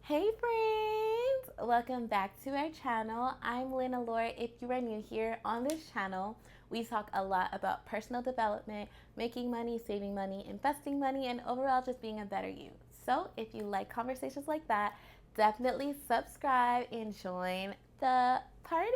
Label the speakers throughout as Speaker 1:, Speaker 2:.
Speaker 1: Hey friends! Welcome back to our channel. I'm Lynn Allure. If you are new here on this channel, we talk a lot about personal development, making money, saving money, investing money, and overall just being a better you. So if you like conversations like that, definitely subscribe and join the party.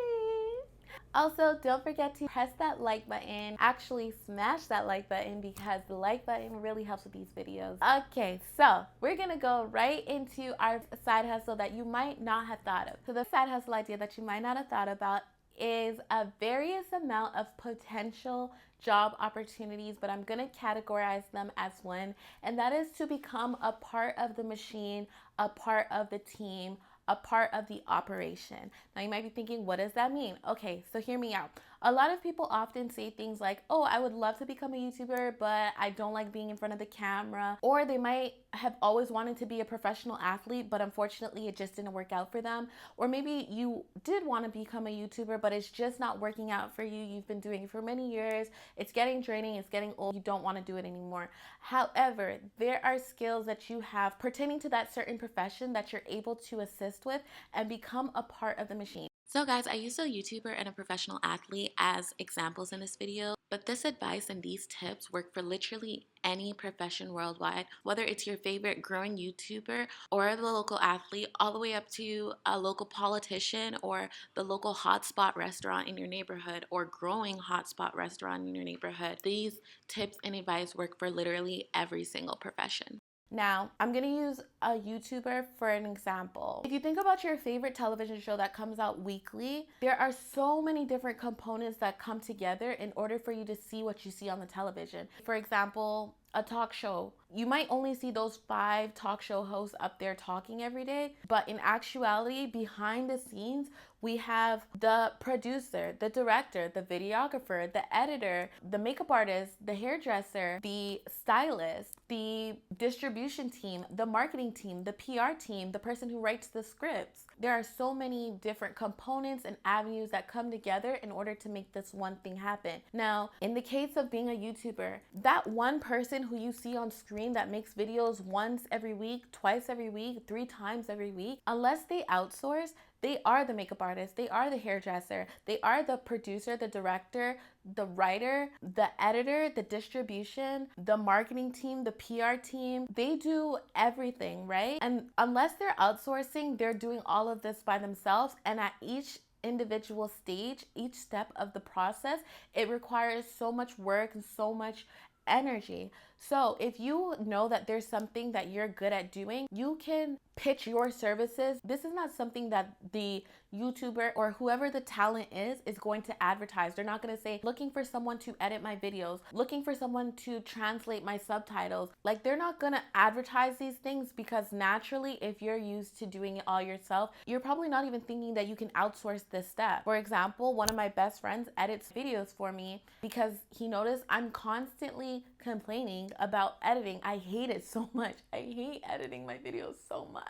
Speaker 1: Also, don't forget to press that like button. Actually, smash that like button because the like button really helps with these videos. Okay, so we're gonna go right into our side hustle that you might not have thought of. So the side hustle idea that you might not have thought about is a various amount of potential job opportunities, but I'm gonna categorize them as one, and that is to become a part of the machine, a part of the team, a part of the operation. Now you might be thinking, what does that mean? Okay, so hear me out. A lot of people often say things like, oh, I would love to become a YouTuber, but I don't like being in front of the camera. Or they might have always wanted to be a professional athlete, but unfortunately it just didn't work out for them. Or maybe you did want to become a YouTuber, but it's just not working out for you. You've been doing it for many years. It's getting draining, it's getting old. You don't want to do it anymore. However, there are skills that you have pertaining to that certain profession that you're able to assist with and become a part of the machine. So guys, I used a YouTuber and a professional athlete as examples in this video, but this advice and these tips work for literally any profession worldwide, whether it's your favorite growing YouTuber or the local athlete, all the way up to a local politician or the local hotspot restaurant in your neighborhood or growing hotspot restaurant in your neighborhood. These tips and advice work for literally every single profession. Now, I'm going to use a YouTuber for an example. If you think about your favorite television show that comes out weekly, there are so many different components that come together in order for you to see what you see on the television. For example, a talk show. You might only see those 5 talk show hosts up there talking every day, but in actuality, behind the scenes, we have the producer, the director, the videographer, the editor, the makeup artist, the hairdresser, the stylist, the distribution team, the marketing team, the PR team, the person who writes the scripts. There are so many different components and avenues that come together in order to make this one thing happen. Now, in the case of being a YouTuber, that one person who you see on screen that makes videos once every week, twice every week, 3 times every week, unless they outsource, they are the makeup artist, they are the hairdresser, they are the producer, the director, the writer, the editor, the distribution, the marketing team, the PR team. They do everything, right? And unless they're outsourcing, they're doing all of this by themselves. And at each individual stage, each step of the process, it requires so much work and so much energy. So if you know that there's something that you're good at doing, you can pitch your services. This is not something that the YouTuber or whoever the talent is going to advertise. They're not going to say, looking for someone to edit my videos, looking for someone to translate my subtitles. Like, they're not going to advertise these things because naturally, if you're used to doing it all yourself, you're probably not even thinking that you can outsource this step. For example, one of my best friends edits videos for me because he noticed I'm constantly complaining about editing. I hate it so much. I hate editing my videos so much.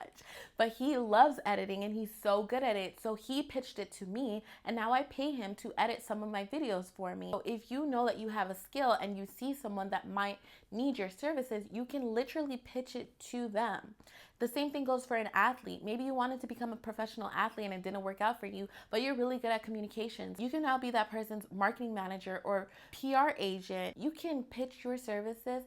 Speaker 1: But he loves editing and he's so good at it. So he pitched it to me and now I pay him to edit some of my videos for me. So if you know that you have a skill and you see someone that might need your services, you can literally pitch it to them. The same thing goes for an athlete. Maybe you wanted to become a professional athlete and it didn't work out for you, but you're really good at communications. You can now be that person's marketing manager or PR agent. You can pitch your services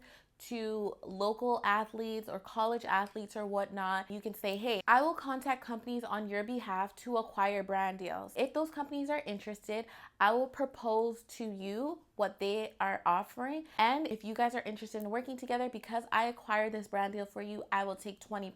Speaker 1: to local athletes or college athletes or whatnot. You can say, hey, I will contact companies on your behalf to acquire brand deals. If those companies are interested, I will propose to you what they are offering. And if you guys are interested in working together, because I acquired this brand deal for you, I will take 20%.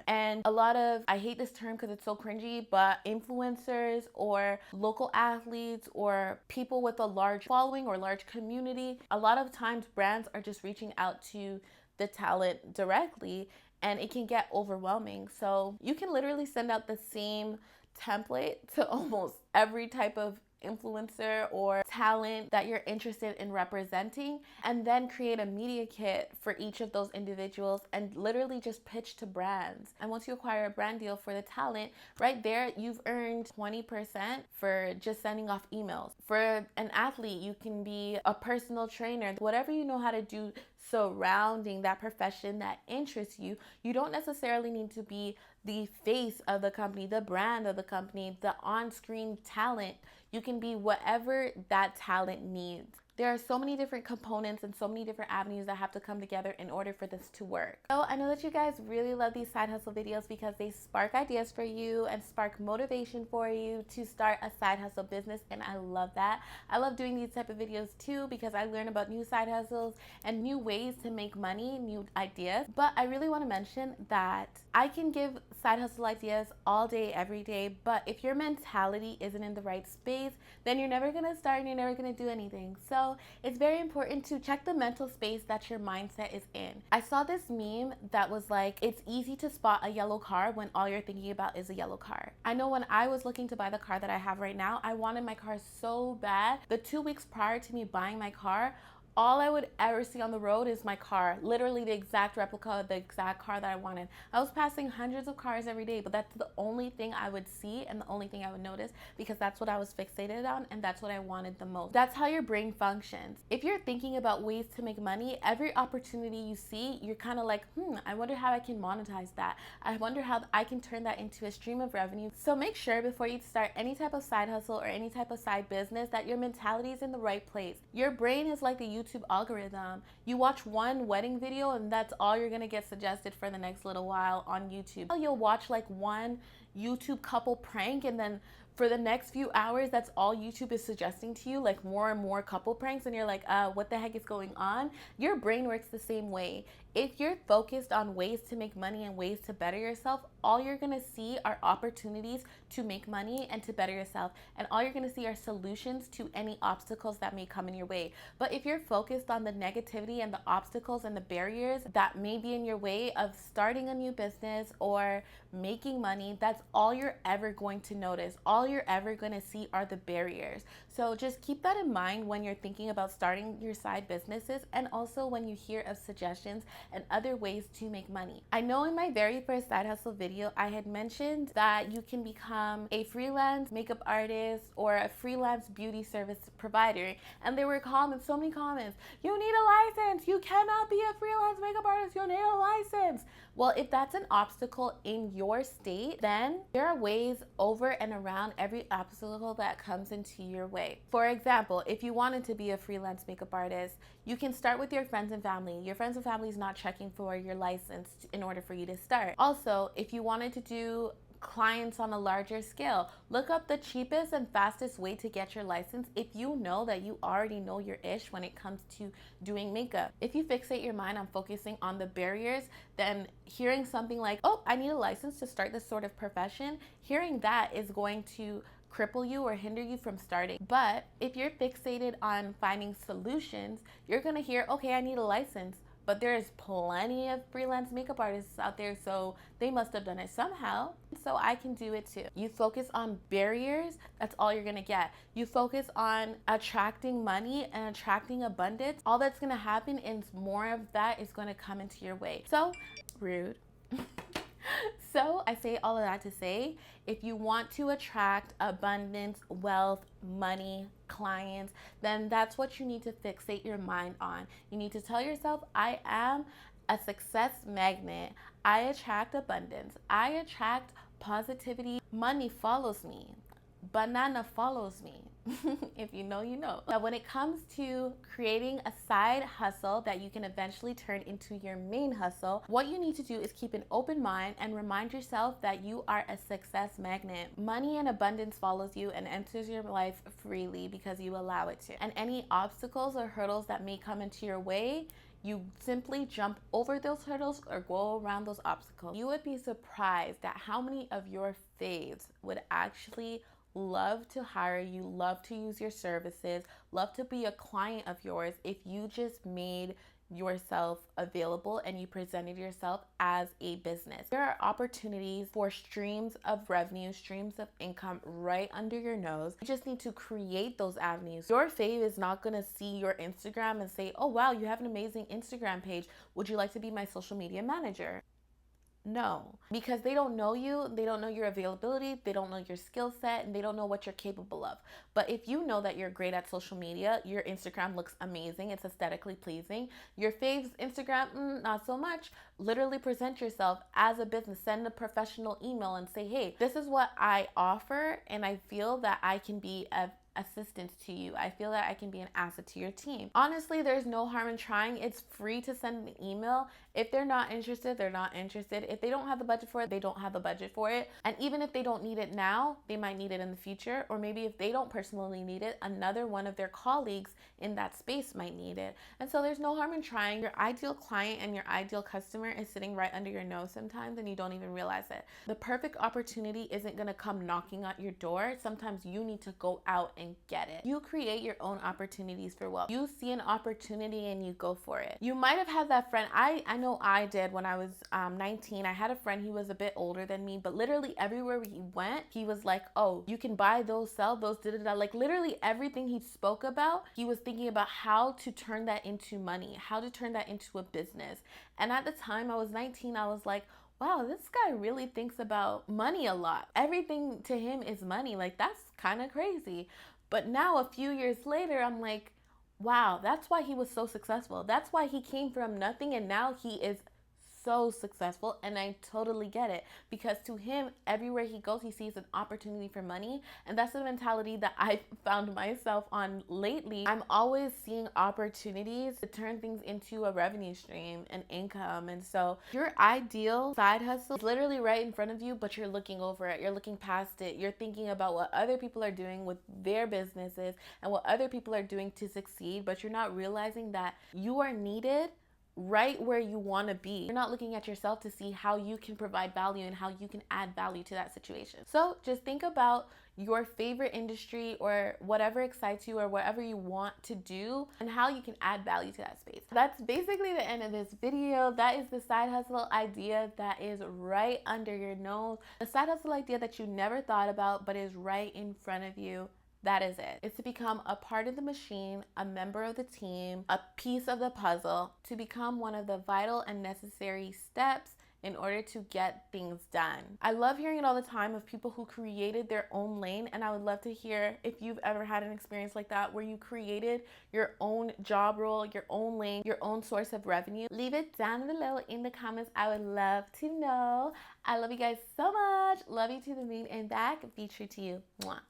Speaker 1: And a lot of, I hate this term because it's so cringy, but influencers or local athletes or people with a large following or large community, a lot of times brands are just reaching out to the talent directly and it can get overwhelming. So you can literally send out the same template to almost every type of influencer or talent that you're interested in representing, and then create a media kit for each of those individuals and literally just pitch to brands. And once you acquire a brand deal for the talent, right there, you've earned 20% for just sending off emails. For an athlete, you can be a personal trainer. Whatever you know how to do surrounding that profession that interests you. You don't necessarily need to be the face of the company, the brand of the company, the on-screen talent. You can be whatever that talent needs. There are so many different components and so many different avenues that have to come together in order for this to work. So I know that you guys really love these side hustle videos because they spark ideas for you and spark motivation for you to start a side hustle business, and I love that. I love doing these type of videos too because I learn about new side hustles and new ways to make money, new ideas. But I really want to mention that I can give side hustle ideas all day, every day, but if your mentality isn't in the right space, then you're never going to start and you're never going to do anything. So it's very important to check the mental space that your mindset is in. I saw this meme that was like, it's easy to spot a yellow car when all you're thinking about is a yellow car. I know when I was looking to buy the car that I have right now, I wanted my car so bad. The 2 weeks prior to me buying my car, all I would ever see on the road is my car, literally the exact replica of the exact car that I wanted. I was passing hundreds of cars every day, but that's the only thing I would see and the only thing I would notice because that's what I was fixated on and that's what I wanted the most. That's how your brain functions. If you're thinking about ways to make money, every opportunity you see, you're kind of like, I wonder how I can monetize that. I wonder how I can turn that into a stream of revenue. So make sure before you start any type of side hustle or any type of side business that your mentality is in the right place. Your brain is like the YouTube algorithm. You watch one wedding video and that's all you're gonna get suggested for the next little while on YouTube. You'll watch like one YouTube couple prank and then for the next few hours, that's all YouTube is suggesting to you, like more and more couple pranks, and you're like, what the heck is going on? Your brain works the same way. If you're focused on ways to make money and ways to better yourself, all you're gonna see are opportunities to make money and to better yourself. And all you're gonna see are solutions to any obstacles that may come in your way. But if you're focused on the negativity and the obstacles and the barriers that may be in your way of starting a new business or making money, that's all you're ever going to notice. All you're ever gonna see are the barriers. So just keep that in mind when you're thinking about starting your side businesses and also when you hear of suggestions and other ways to make money. I know in my very first side hustle video, I had mentioned that you can become a freelance makeup artist or a freelance beauty service provider. And there were comments, so many comments, you need a license. You cannot be a freelance makeup artist. You need a license. Well, if that's an obstacle in your state, then there are ways over and around every obstacle that comes into your way. For example, if you wanted to be a freelance makeup artist, you can start with your friends and family. Your friends and family is not checking for your license in order for you to start. Also, if you wanted to do clients on a larger scale, look up the cheapest and fastest way to get your license if you know that you already know your ish when it comes to doing makeup. If you fixate your mind on focusing on the barriers, then hearing something like, oh, I need a license to start this sort of profession, hearing that is going to cripple you or hinder you from starting. But if you're fixated on finding solutions, you're gonna hear, okay, I need a license. But there's plenty of freelance makeup artists out there, so they must have done it somehow. So I can do it too. You focus on barriers, that's all you're gonna get. You focus on attracting money and attracting abundance. All that's gonna happen is more of that is gonna come into your way. So, rude. So I say all of that to say, if you want to attract abundance, wealth, money, clients, then that's what you need to fixate your mind on. You need to tell yourself, I am a success magnet. I attract abundance. I attract positivity. Money follows me. Banana follows me. If you know, you know. Now, when it comes to creating a side hustle that you can eventually turn into your main hustle, what you need to do is keep an open mind and remind yourself that you are a success magnet. Money and abundance follows you and enters your life freely because you allow it to. And any obstacles or hurdles that may come into your way, you simply jump over those hurdles or go around those obstacles. You would be surprised at how many of your faves would actually love to hire you, love to use your services, love to be a client of yours if you just made yourself available and you presented yourself as a business. There are opportunities for streams of revenue, streams of income right under your nose. You just need to create those avenues. Your fave is not gonna see your Instagram and say, oh wow, you have an amazing Instagram page. Would you like to be my social media manager? No, because they don't know you, they don't know your availability, they don't know your skill set, and they don't know what you're capable of. But if you know that you're great at social media, your Instagram looks amazing, it's aesthetically pleasing. Your fave's Instagram, not so much. Literally present yourself as a business, send a professional email and say, hey, this is what I offer, and I feel that I can be a assistance to you. I feel that I can be an asset to your team. Honestly, there's no harm in trying. It's free to send an email. If they're not interested, they're not interested. If they don't have the budget for it, they don't have the budget for it. And even if they don't need it now, they might need it in the future. Or maybe if they don't personally need it, another one of their colleagues in that space might need it. And so there's no harm in trying. Your ideal client and your ideal customer is sitting right under your nose sometimes, and you don't even realize it. The perfect opportunity isn't gonna come knocking at your door. Sometimes you need to go out and get it. You create your own opportunities for wealth. You see an opportunity and you go for it. You might have had that friend. I know I did when I was 19. I had a friend, he was a bit older than me, but literally everywhere he went, he was like, oh, you can buy those, sell those, da-da-da. Like literally everything he spoke about, he was thinking about how to turn that into money, how to turn that into a business. And at the time I was 19, I was like, wow, this guy really thinks about money a lot. Everything to him is money. Like, that's kind of crazy. But now, a few years later, I'm like, wow, that's why he was so successful. That's why he came from nothing and now he is so successful. And I totally get it, because to him, everywhere he goes, he sees an opportunity for money. And that's the mentality that I found myself on lately. I'm always seeing opportunities to turn things into a revenue stream and income. And so your ideal side hustle is literally right in front of you, but you're looking over it, you're looking past it, you're thinking about what other people are doing with their businesses and what other people are doing to succeed, but you're not realizing that you are needed right where you want to be. You're not looking at yourself to see how you can provide value and how you can add value to that situation. So just think about your favorite industry or whatever excites you or whatever you want to do and how you can add value to that space. That's basically the end of this video. That is the side hustle idea that is right under your nose. The side hustle idea that you never thought about but is right in front of you. That is it. It's to become a part of the machine, a member of the team, a piece of the puzzle, to become one of the vital and necessary steps in order to get things done. I love hearing it all the time of people who created their own lane, and I would love to hear if you've ever had an experience like that where you created your own job role, your own lane, your own source of revenue. Leave it down below in the comments. I would love to know. I love you guys so much. Love you to the moon and back. Be true to you. Mwah.